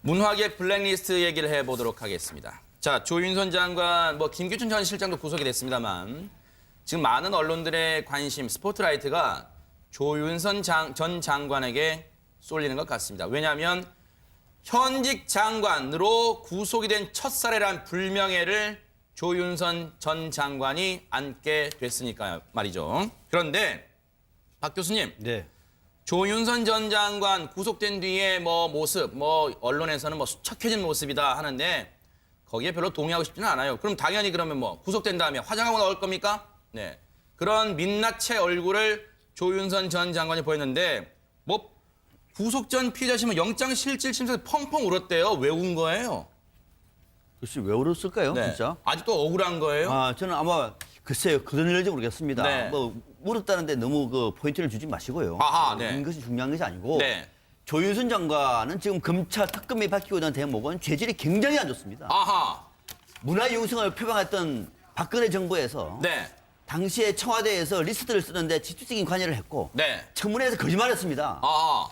문화계 블랙리스트 얘기를 해보도록 하겠습니다. 자, 조윤선 장관, 김규춘 전 실장도 구속이 됐습니다만 지금 많은 언론들의 관심, 스포트라이트가 조윤선 전 장관에게 쏠리는 것 같습니다. 왜냐하면 현직 장관으로 구속이 된 첫 사례란 불명예를 조윤선 전 장관이 안게 됐으니까요, 말이죠. 그런데 박 교수님, 네. 조윤선 전 장관 구속된 뒤에 모습, 언론에서는 수척해진 모습이다 하는데 거기에 별로 동의하고 싶지는 않아요. 그럼 당연히 그러면 구속된 다음에 화장하고 나올 겁니까? 네. 그런 민낯의 얼굴을 조윤선 전 장관이 보였는데 구속 전 피의자심은 영장실질심사에서 펑펑 울었대요. 왜 운 거예요? 글쎄 왜 울었을까요? 네. 진짜? 아직도 억울한 거예요? 저는 아마 글쎄요 그런 일인지 모르겠습니다. 네. 울었다는데 너무 포인트를 주지 마시고요. 아하, 네. 이것이 중요한 것이 아니고 네. 조윤선 장관은 지금 검찰 특검이 바뀌고 난 대목은 죄질이 굉장히 안 좋습니다. 아하. 문화융성을 표방했던 박근혜 정부에서 네. 당시에 청와대에서 리스트를 쓰는데 직접적인 관여를 했고 네. 청문회에서 거짓말했습니다. 아하.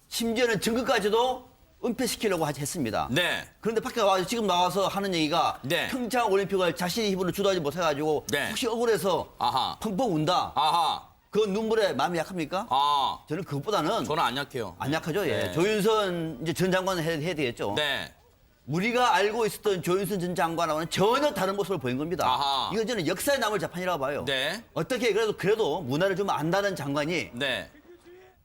심지어는 증거까지도 은폐시키려고 했습니다. 네. 그런데 밖에 나와서 지금 나와서 하는 얘기가 네. 평창 올림픽을 자신의 힘으로 주도하지 못해가지고 네. 혹시 억울해서 아하. 펑펑 운다. 아하. 그 눈물에 마음이 약합니까? 저는 그것보다는 저는 안 약해요. 안 약하죠. 예. 네. 조윤선 이제 전 장관은 해야 되겠죠. 네. 우리가 알고 있었던 조윤선 전 장관하고는 전혀 다른 모습을 보인 겁니다. 아하. 이건 저는 역사에 남을 재판이라고 봐요. 네. 어떻게 그래도 문화를 좀 안다는 장관이 네.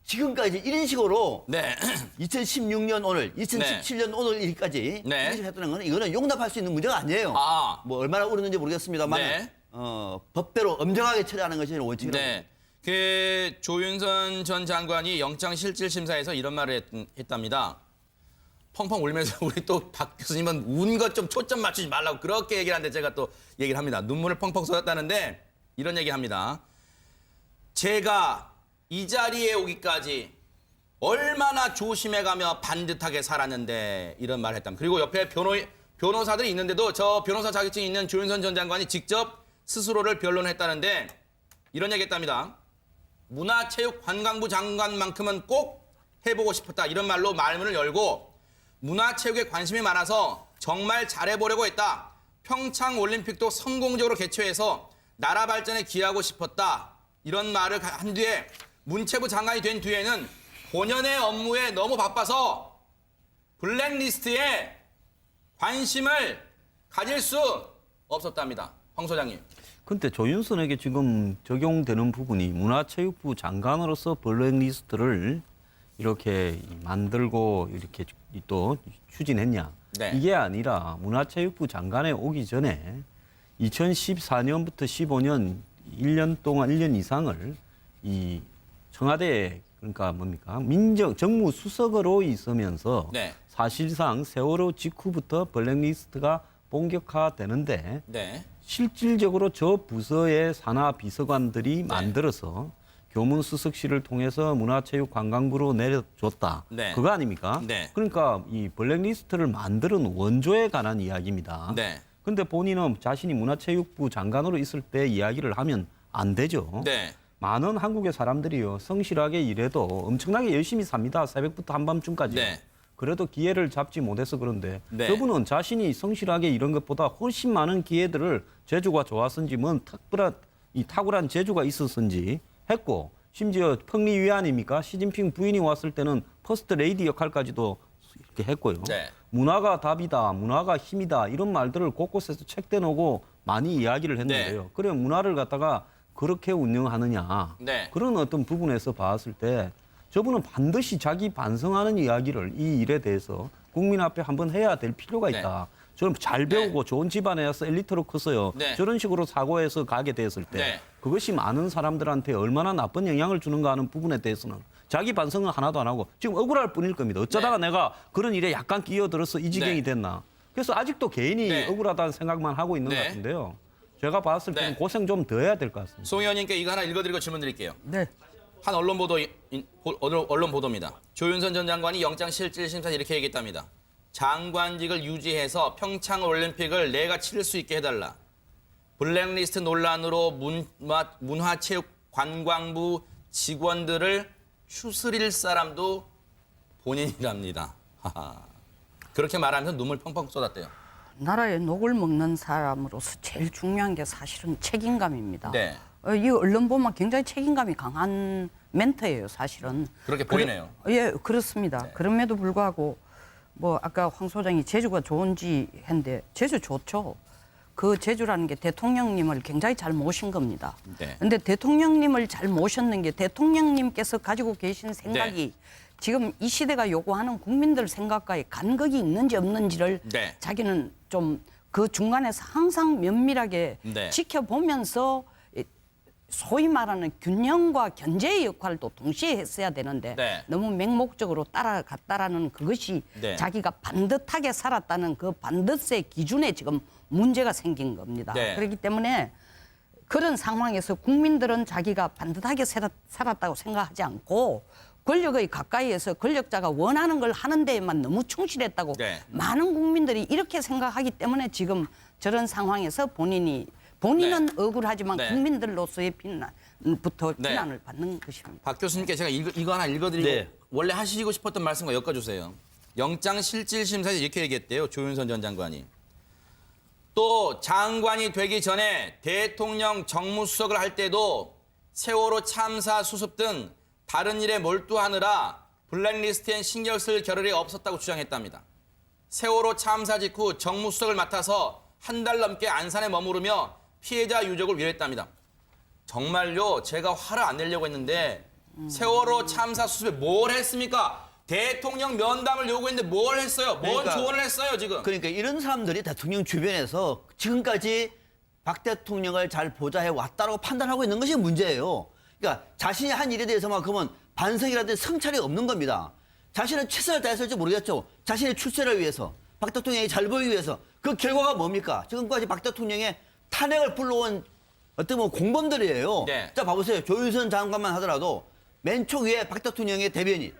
지금까지 이런 식으로 네. 2016년 오늘, 2017년 오늘 일까지 네. 이런 식으로 했다는 건 이거는 용납할 수 있는 문제가 아니에요. 아. 얼마나 오르는지 모르겠습니다만 네. 법대로 엄정하게 처리하는 것이 원칙이라고. 네. 조윤선 전 장관이 영장실질심사에서 이런 말을 했답니다. 펑펑 울면서 우리 또 박 교수님은 운 것 좀 초점 맞추지 말라고 그렇게 얘기를 하는데 제가 또 얘기를 합니다. 눈물을 펑펑 쏟았다는데 이런 얘기 합니다. 제가 이 자리에 오기까지 얼마나 조심해가며 반듯하게 살았는데 이런 말을 했답니다. 그리고 옆에 변호사들이 있는데도 저 변호사 자격증이 있는 조윤선 전 장관이 직접 스스로를 변론했다는데 이런 얘기 했답니다. 문화체육관광부 장관만큼은 꼭 해보고 싶었다. 이런 말로 말문을 열고 문화체육에 관심이 많아서 정말 잘해보려고 했다. 평창올림픽도 성공적으로 개최해서 나라 발전에 기여하고 싶었다. 이런 말을 한 뒤에 문체부 장관이 된 뒤에는 본연의 업무에 너무 바빠서 블랙리스트에 관심을 가질 수 없었답니다. 황 소장님. 근데 조윤선에게 지금 적용되는 부분이 문화체육부 장관으로서 블랙리스트를 이렇게 만들고 이렇게 또 추진했냐. 네. 이게 아니라 문화체육부 장관에 오기 전에 2014년부터 15년 1년 동안 1년 이상을 이 청와대에 그러니까 뭡니까? 정무수석으로 있으면서 네. 사실상 세월호 직후부터 블랙리스트가 본격화되는데 네. 실질적으로 저 부서의 산하 비서관들이 만들어서 교문수석실을 통해서 문화체육관광부로 내려줬다. 네. 그거 아닙니까? 네. 그러니까 이 블랙리스트를 만드는 원조에 관한 이야기입니다. 네. 근데 본인은 자신이 문화체육부 장관으로 있을 때 이야기를 하면 안 되죠. 네. 많은 한국의 사람들이요 성실하게 일해도 엄청나게 열심히 삽니다. 새벽부터 한밤중까지. 네. 그래도 기회를 잡지 못해서 그런데 네. 저분은 자신이 성실하게 이런 것보다 훨씬 많은 기회들을 재주가 좋았은지 탁월한 재주가 있었는지 했고 심지어 펑리 위안입니까? 시진핑 부인이 왔을 때는 퍼스트 레이디 역할까지도 이렇게 했고요. 네. 문화가 답이다, 문화가 힘이다 이런 말들을 곳곳에서 책대 놓고 많이 이야기를 했는데요. 네. 그래 문화를 갖다가 그렇게 운영하느냐 네. 그런 어떤 부분에서 봤을 때 저분은 반드시 자기 반성하는 이야기를 이 일에 대해서 국민 앞에 한번 해야 될 필요가 있다. 저는 잘 배우고 좋은 집안에서 엘리트로 컸어요. 네. 저런 식으로 사고해서 가게 됐을 때 네. 그것이 많은 사람들한테 얼마나 나쁜 영향을 주는가 하는 부분에 대해서는 자기 반성은 하나도 안 하고 지금 억울할 뿐일 겁니다. 어쩌다가 내가 그런 일에 약간 끼어들어서 이 지경이 됐나. 그래서 아직도 개인이 억울하다는 생각만 하고 있는 것 같은데요. 제가 봤을 때는 고생 좀 더 해야 될 것 같습니다. 송 의원님께 이거 하나 읽어드리고 질문 드릴게요. 네. 한 언론 보도입니다. 조윤선 전 장관이 영장실질심사 이렇게 얘기했답니다. 장관직을 유지해서 평창올림픽을 내가 치를 수 있게 해달라. 블랙리스트 논란으로 문화체육관광부 직원들을 추스릴 사람도 본인이랍니다. 그렇게 말하면서 눈물 펑펑 쏟았대요. 나라의 녹을 먹는 사람으로서 제일 중요한 게 사실은 책임감입니다. 네. 이 언론 보면 굉장히 책임감이 강한 멘트예요, 사실은. 그렇게 보이네요. 예, 그렇습니다. 네. 그럼에도 불구하고 뭐 아까 황 소장이 제주가 좋은지 했는데 제주 좋죠. 그 제주라는 게 대통령님을 굉장히 잘 모신 겁니다. 네. 근데 대통령님을 잘 모셨는 게 대통령님께서 가지고 계신 생각이 네. 지금 이 시대가 요구하는 국민들 생각과의 간극이 있는지 없는지를 네. 자기는 좀 그 중간에서 항상 면밀하게 네. 지켜보면서 소위 말하는 균형과 견제의 역할도 동시에 했어야 되는데 네. 너무 맹목적으로 따라갔다라는 그것이 네. 자기가 반듯하게 살았다는 그 반듯의 기준에 지금 문제가 생긴 겁니다. 네. 그렇기 때문에 그런 상황에서 국민들은 자기가 반듯하게 살았다고 생각하지 않고 권력의 가까이에서 권력자가 원하는 걸 하는 데에만 너무 충실했다고 네. 많은 국민들이 이렇게 생각하기 때문에 지금 저런 상황에서 본인은 억울하지만 네. 국민들로서의 비난부터 네. 비난을 받는 것입니다. 박 교수님께 제가 이거 하나 읽어드리고 네. 원래 하시고 싶었던 말씀과 엮어주세요. 영장실질심사에서 이렇게 얘기했대요. 조윤선 전 장관이. 또 장관이 되기 전에 대통령 정무수석을 할 때도 세월호 참사 수습 등 다른 일에 몰두하느라 블랙리스트엔 신경 쓸 겨를이 없었다고 주장했답니다. 세월호 참사 직후 정무수석을 맡아서 한 달 넘게 안산에 머무르며 피해자 유족을 위로했답니다. 정말요, 제가 화를 안 내려고 했는데 세월호 참사 수습에 뭘 했습니까? 대통령 면담을 요구했는데 뭘 했어요? 뭔 그러니까- 조언을 했어요, 지금? 그러니까 이런 사람들이 대통령 주변에서 지금까지 박 대통령을 잘 보좌해 왔다라고 판단하고 있는 것이 문제예요. 그러니까 자신이 한 일에 대해서만큼은 반성이라든지 성찰이 없는 겁니다. 자신은 최선을 다했을지 모르겠죠. 자신의 출세를 위해서, 박 대통령이 잘 보이기 위해서. 그 결과가 뭡니까? 지금까지 박 대통령의 탄핵을 불러온 어떻게 보면 공범들이에요. 네. 자, 봐보세요. 조윤선 장관만 하더라도 맨 초기에 박 대통령의 대변인,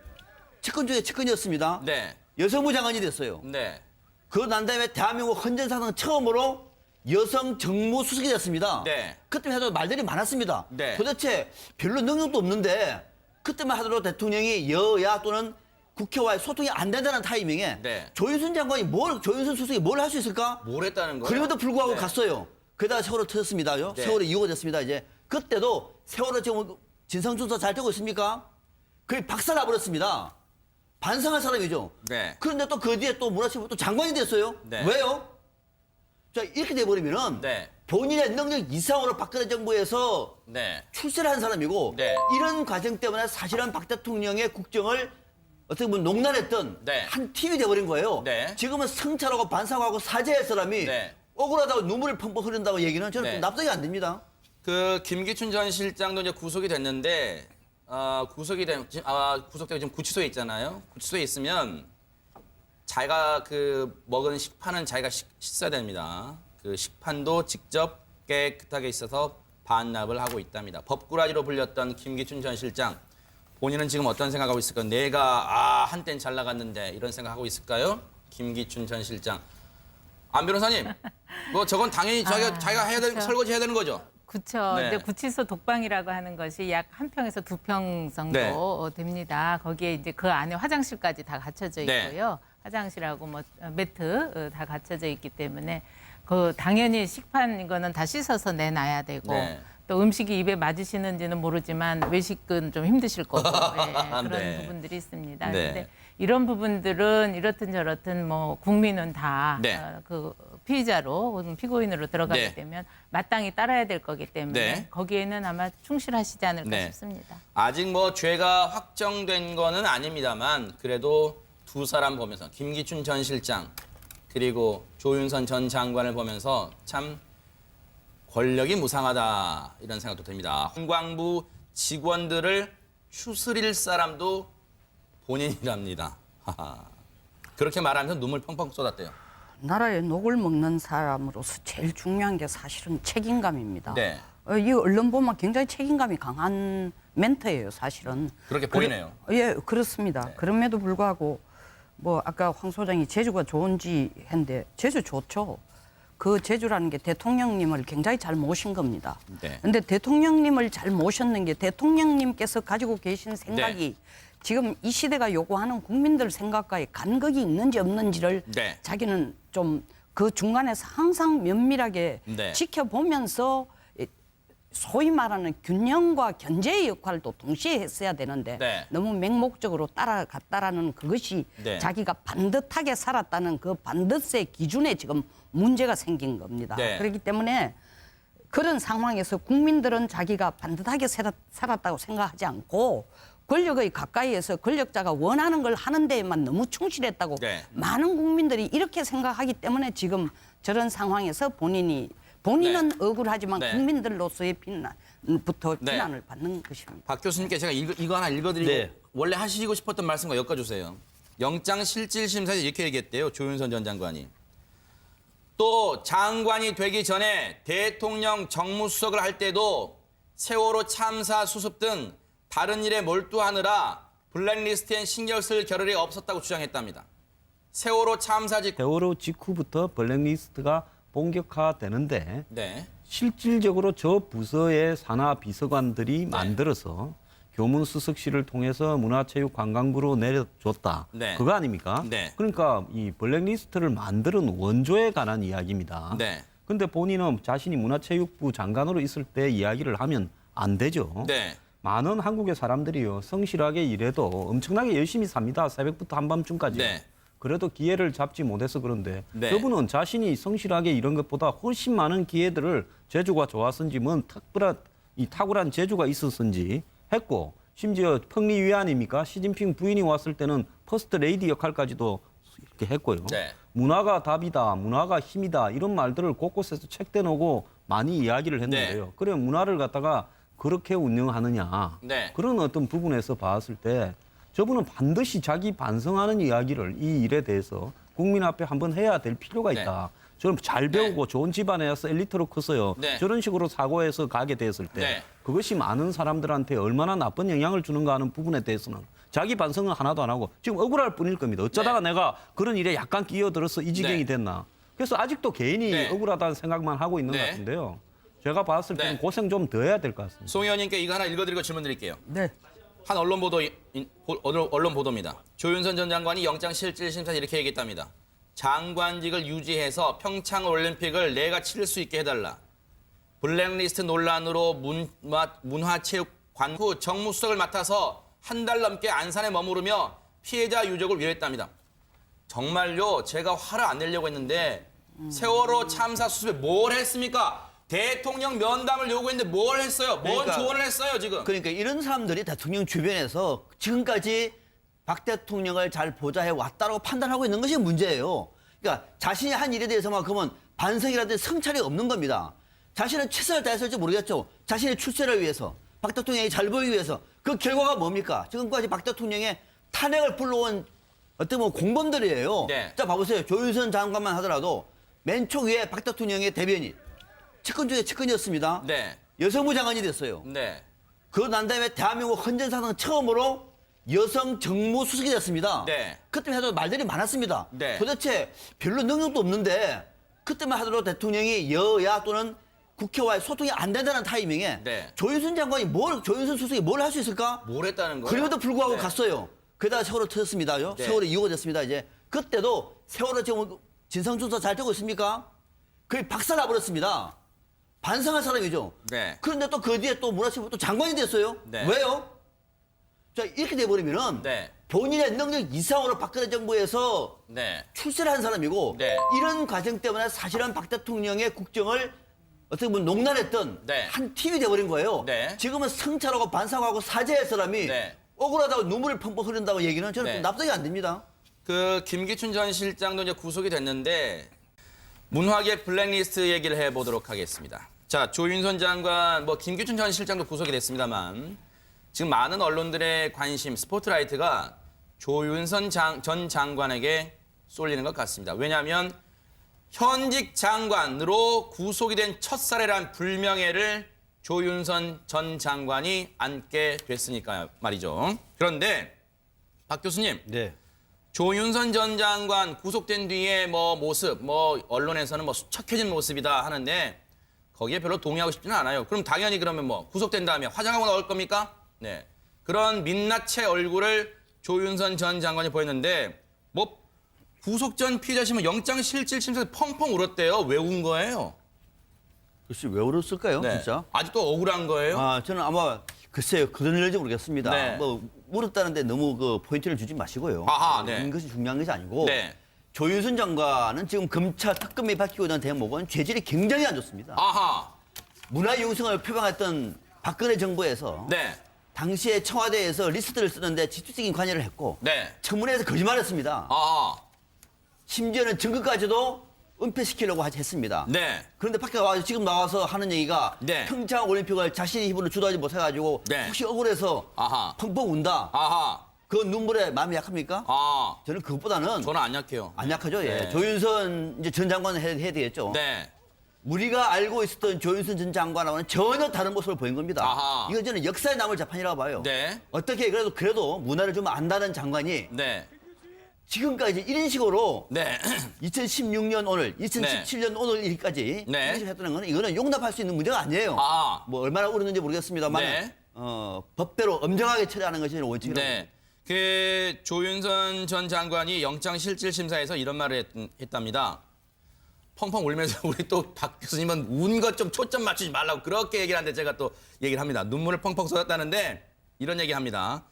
측근 중에 측근이었습니다. 네. 여성부 장관이 됐어요. 네. 그러고 난 다음에 대한민국 헌정사상 처음으로 여성 정무수석이 됐습니다. 네. 그때만 해도 말들이 많았습니다. 네. 도대체 별로 능력도 없는데 그때만 하더라도 대통령이 여야 또는 국회와의 소통이 안 된다는 타이밍에 네. 조윤선 장관이 조윤선 수석이 뭘 할 수 있을까? 뭘 했다는 거예요? 그럼에도 불구하고 네. 갔어요. 그러다가 세월호 터졌습니다요. 네. 세월호 이후가 됐습니다. 이제 그때도 세월호 지금 진상조사 잘 되고 있습니까? 거의 박살나버렸습니다. 반성할 사람이죠. 네. 그런데 또 그 뒤에 또 문화체육부 또 장관이 됐어요. 네. 왜요? 자, 이렇게 돼버리면은 네. 본인의 능력 이상으로 박근혜 정부에서 네. 출세를 한 사람이고 네. 이런 과정 때문에 사실은 박 대통령의 국정을 어떻게 보면 농단했던 네. 한 팀이 돼버린 거예요. 네. 지금은 성찰하고 반성하고 사죄할 사람이 네. 억울하다고 눈물을 펑펑 흐른다고 얘기는 저는 네. 좀 납득이 안 됩니다. 그 김기춘 전 실장도 이제 구속이 됐는데 구속되고 지금 구치소에 있잖아요. 구치소에 있으면 자기가 그 먹은 식판은 자기가 씻어야 됩니다. 그 식판도 직접 깨끗하게 있어서 반납을 하고 있답니다. 법꾸라지로 불렸던 김기춘 전 실장. 본인은 지금 어떤 생각하고 있을까요? 내가 한땐 잘 나갔는데 이런 생각하고 있을까요? 김기춘 전 실장. 안 변호사님, 뭐 저건 당연히 자기가 해야 되는 그렇죠. 설거지 해야 되는 거죠. 그렇죠. 네. 이제 구치소 독방이라고 하는 것이 약 1평에서 2평 정도 네. 됩니다. 거기에 이제 그 안에 화장실까지 다 갖춰져 네. 있고요. 화장실하고 뭐 매트 다 갖춰져 있기 때문에 그 당연히 식판 이거는 다 씻어서 내놔야 되고 네. 또 음식이 입에 맞으시는지는 모르지만 외식은 좀 힘드실 거고 예, 그런 네. 부분들이 있습니다. 네. 그런데 이런 부분들은 이렇든 저렇든 뭐 국민은 다 네. 그 피의자로 혹은 피고인으로 들어가게 네. 되면 마땅히 따라야 될 거기 때문에 네. 거기에는 아마 충실하시지 않을까 네. 싶습니다. 아직 뭐 죄가 확정된 거는 아닙니다만 그래도 두 사람 보면서 김기춘 전 실장 그리고 조윤선 전 장관을 보면서 참 권력이 무상하다 이런 생각도 듭니다. 관광부 직원들을 추스릴 사람도 본인이랍니다. 그렇게 말하면서 눈물 펑펑 쏟았대요. 나라의 녹을 먹는 사람으로서 제일 중요한 게 사실은 책임감입니다. 네. 이 언론 보면 굉장히 책임감이 강한 멘트예요, 사실은. 그렇게 보이네요. 예, 그렇습니다. 네. 그럼에도 불구하고 뭐 아까 황 소장이 제주가 좋은지 했는데 제주 좋죠. 그 제주라는 게 대통령님을 굉장히 잘 모신 겁니다. 네. 근데 대통령님을 잘 모셨는 게 대통령님께서 가지고 계신 생각이 지금 이 시대가 요구하는 국민들 생각과의 간극이 있는지 없는지를 네. 자기는 좀 그 중간에서 항상 면밀하게 네. 지켜보면서 소위 말하는 균형과 견제의 역할도 동시에 했어야 되는데 네. 너무 맹목적으로 따라갔다라는 그것이 네. 자기가 반듯하게 살았다는 그 반듯의 기준에 지금 문제가 생긴 겁니다. 네. 그렇기 때문에 그런 상황에서 국민들은 자기가 반듯하게 살았다고 생각하지 않고 권력의 가까이에서 권력자가 원하는 걸 하는 데에만 너무 충실했다고 네. 많은 국민들이 이렇게 생각하기 때문에 지금 저런 상황에서 본인은 억울하지만 네. 국민들로서의 비난부터 네. 비난을 받는 것입니다. 박 교수님께 제가 이거 하나 읽어드리고 네. 원래 하시고 싶었던 말씀과 엮어주세요. 영장실질심사에서 이렇게 얘기했대요. 조윤선 전 장관이. 또 장관이 되기 전에 대통령 정무수석을 할 때도 세월호 참사 수습 등 다른 일에 몰두하느라 블랙리스트엔 신경 쓸 겨를이 없었다고 주장했답니다. 세월호 참사 직후 세월호 직후부터 블랙리스트가 본격화되는데 네. 실질적으로 저 부서의 산하 비서관들이 만들어서 교문수석실을 통해서 문화체육관광부로 내려줬다. 네. 그거 아닙니까? 네. 그러니까 이 블랙리스트를 만드는 원조에 관한 이야기입니다. 네. 근데 본인은 자신이 문화체육부 장관으로 있을 때 이야기를 하면 안 되죠. 네. 많은 한국의 사람들이요 성실하게 일해도 엄청나게 열심히 삽니다. 새벽부터 한밤중까지. 네. 그래도 기회를 잡지 못해서 그런데 네. 저분은 자신이 성실하게 이런 것보다 훨씬 많은 기회들을 재주가 좋았은지 뭔 탁월한 재주가 있었는지 했고 심지어 평리 위안입니까? 시진핑 부인이 왔을 때는 퍼스트 레이디 역할까지도 이렇게 했고요. 네. 문화가 답이다, 문화가 힘이다 이런 말들을 곳곳에서 책대놓고 많이 이야기를 했는데요. 네. 그래 문화를 갖다가 그렇게 운영하느냐 네. 그런 어떤 부분에서 봤을 때 저분은 반드시 자기 반성하는 이야기를 이 일에 대해서 국민 앞에 한번 해야 될 필요가 있다. 저는 잘 배우고 좋은 집안에서 엘리트로 컸어요. 네. 저런 식으로 사고해서 가게 됐을 때 네. 그것이 많은 사람들한테 얼마나 나쁜 영향을 주는가 하는 부분에 대해서는 자기 반성은 하나도 안 하고 지금 억울할 뿐일 겁니다. 어쩌다가 내가 그런 일에 약간 끼어들어서 이 지경이 네. 됐나. 그래서 아직도 개인이 네. 억울하다는 생각만 하고 있는 네. 것 같은데요. 제가 봤을 때는 네. 고생 좀 더 해야 될 것 같습니다. 송 의원님께 이거 하나 읽어드리고 질문 드릴게요. 네. 한 언론 보도입니다. 조윤선 전 장관이 영장실질심사에서 이렇게 얘기했답니다. 장관직을 유지해서 평창 올림픽을 내가 치를 수 있게 해달라. 블랙리스트 논란으로 문화체육관후 정무수석을 맡아서 한 달 넘게 안산에 머무르며 피해자 유족을 위로했답니다. 정말요, 제가 화를 안 내려고 했는데 세월호 참사 수습에 뭘 했습니까? 대통령 면담을 요구했는데 뭘 했어요? 뭔 그러니까- 조언을 했어요, 지금? 그러니까 이런 사람들이 대통령 주변에서 지금까지 박 대통령을 잘 보좌해 왔다고 판단하고 있는 것이 문제예요. 그러니까 자신이 한 일에 대해서만 그러면 반성이라든지 성찰이 없는 겁니다. 자신은 최선을 다했을지 모르겠죠. 자신의 출세를 위해서, 박 대통령이 잘 보이기 위해서. 그 결과가 뭡니까? 지금까지 박 대통령의 탄핵을 불러온 어떤 공범들이에요. 네. 자, 봐보세요. 조윤선 장관만 하더라도 맨 초 위에 박 대통령의 대변인. 측근 중에 측근이었습니다. 네. 여성부 장관이 됐어요. 네. 그 난 다음에 대한민국 헌정사상 처음으로 여성 정무수석이 됐습니다. 네. 그때만 해도 말들이 많았습니다. 네. 도대체 별로 능력도 없는데 그때만 하더라도 대통령이 여야 또는 국회와의 소통이 안 된다는 타이밍에 네. 조윤선 장관이 조윤선 수석이 뭘 할 수 있을까? 뭘 했다는 거예요? 그럼에도 불구하고 네. 갔어요. 그러다가 세월호 터졌습니다요. 네. 세월호 이후가 됐습니다. 이제 그때도 세월호 지금 진상조사 잘 되고 있습니까? 거의 박살나버렸습니다. 반성할 사람이죠. 네. 그런데 또 그 뒤에 또 문화체육부 또 장관이 됐어요. 네. 왜요? 자, 이렇게 돼버리면은 네. 본인의 능력 이상으로 박근혜 정부에서 네. 출세를 한 사람이고 네. 이런 과정 때문에 사실은 박 대통령의 국정을 어떻게 보면 농단했던 네. 한 팀이 돼버린 거예요. 네. 지금은 성찰하고 반성하고 사죄할 사람이 네. 억울하다고 눈물을 펑펑 흐른다고 얘기는 저는 네. 좀 납득이 안 됩니다. 그 김기춘 전 실장도 이제 구속이 됐는데 문화계 블랙리스트 얘기를 해보도록 하겠습니다. 자, 조윤선 장관, 김기춘 전 실장도 구속이 됐습니다만 지금 많은 언론들의 관심, 스포트라이트가 조윤선 전 장관에게 쏠리는 것 같습니다. 왜냐하면 현직 장관으로 구속이 된 첫 사례란 불명예를 조윤선 전 장관이 안게 됐으니까 말이죠. 그런데 박 교수님, 네. 조윤선 전 장관 구속된 뒤에 모습, 언론에서는 수척해진 모습이다 하는데 거기에 별로 동의하고 싶지는 않아요. 그럼 당연히 그러면 구속된 다음에 화장하고 나올 겁니까? 네. 그런 민낯의 얼굴을 조윤선 전 장관이 보였는데 뭐 구속 전 피의자심은 영장실질심사에서 펑펑 울었대요. 왜 운 거예요? 글쎄 왜 울었을까요, 네. 진짜? 아직도 억울한 거예요? 저는 아마 글쎄요, 그런 일인지 모르겠습니다. 네. 뭐 울었다는데 너무 그 포인트를 주지 마시고요. 아하, 네. 이것이 중요한 것이 아니고 네. 조윤선 장관은 지금 검찰 특검이 밝히고 있는 대목은 죄질이 굉장히 안 좋습니다. 아하. 문화융성을 표방했던 박근혜 정부에서 네. 당시에 청와대에서 리스트를 쓰는데 직접적인 관여를 했고 네. 청문회에서 거짓말했습니다. 아하. 심지어는 증거까지도 은폐시키려고 했습니다. 네. 그런데 밖에 와서 지금 나와서 하는 얘기가 네. 평창 올림픽을 자신의 힘으로 주도하지 못해가지고 네. 혹시 억울해서 아하. 펑펑 운다. 아하. 그 눈물에 마음이 약합니까? 아. 저는 그것보다는 저는 안 약해요. 안 약하죠. 예. 네. 조윤선 이제 전 장관은 해야 되겠죠. 네. 우리가 알고 있었던 조윤선 전 장관하고는 전혀 다른 모습을 보인 겁니다. 아하. 이건 저는 역사에 남을 재판이라고 봐요. 네. 어떻게 그래도 문화를 좀 안다는 장관이 네. 지금까지 이런 식으로 네. 2016년 오늘, 2017년 오늘 일까지 네. 이런 식으로 했다는 건 이거는 용납할 수 있는 문제가 아니에요. 아. 뭐 얼마나 울었는지 모르겠습니다만 네. 법대로 엄정하게 처리하는 것이 원칙이라고. 네. 그 조윤선 전 장관이 영장실질심사에서 이런 말을 했답니다. 펑펑 울면서 우리 또 박 교수님은 운 것 좀 초점 맞추지 말라고 그렇게 얘기를 하는데 제가 또 얘기를 합니다. 눈물을 펑펑 쏟았다는데 이런 얘기 합니다.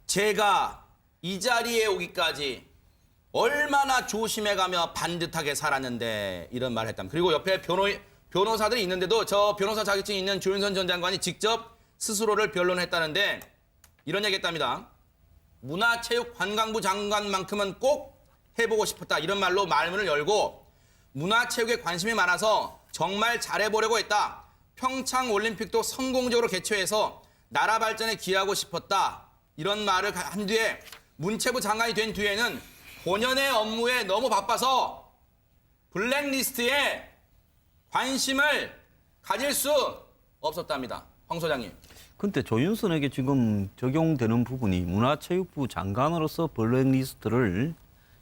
제가 이 자리에 오기까지 얼마나 조심해가며 반듯하게 살았는데 이런 말을 했답니다. 그리고 옆에 변호사들이 있는데도 저 변호사 자격증이 있는 조윤선 전 장관이 직접 스스로를 변론했다는데 이런 얘기 했답니다. 문화체육관광부 장관만큼은 꼭 해보고 싶었다. 이런 말로 말문을 열고 문화체육에 관심이 많아서 정말 잘해보려고 했다. 평창올림픽도 성공적으로 개최해서 나라 발전에 기여하고 싶었다. 이런 말을 한 뒤에 문체부 장관이 된 뒤에는 본연의 업무에 너무 바빠서 블랙리스트에 관심을 가질 수 없었답니다. 황 소장님. 근데 조윤선에게 지금 적용되는 부분이 문화체육부 장관으로서 블랙리스트를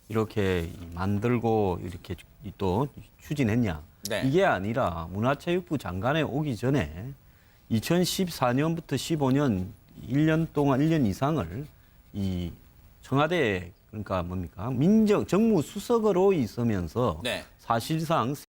이렇게 만들고 이렇게 또 추진했냐. 네. 이게 아니라 문화체육부 장관에 오기 전에 2014년부터 15년 1년 동안 1년 이상을 이 청와대 그러니까 뭡니까? 정무수석으로 있으면서 네. 사실상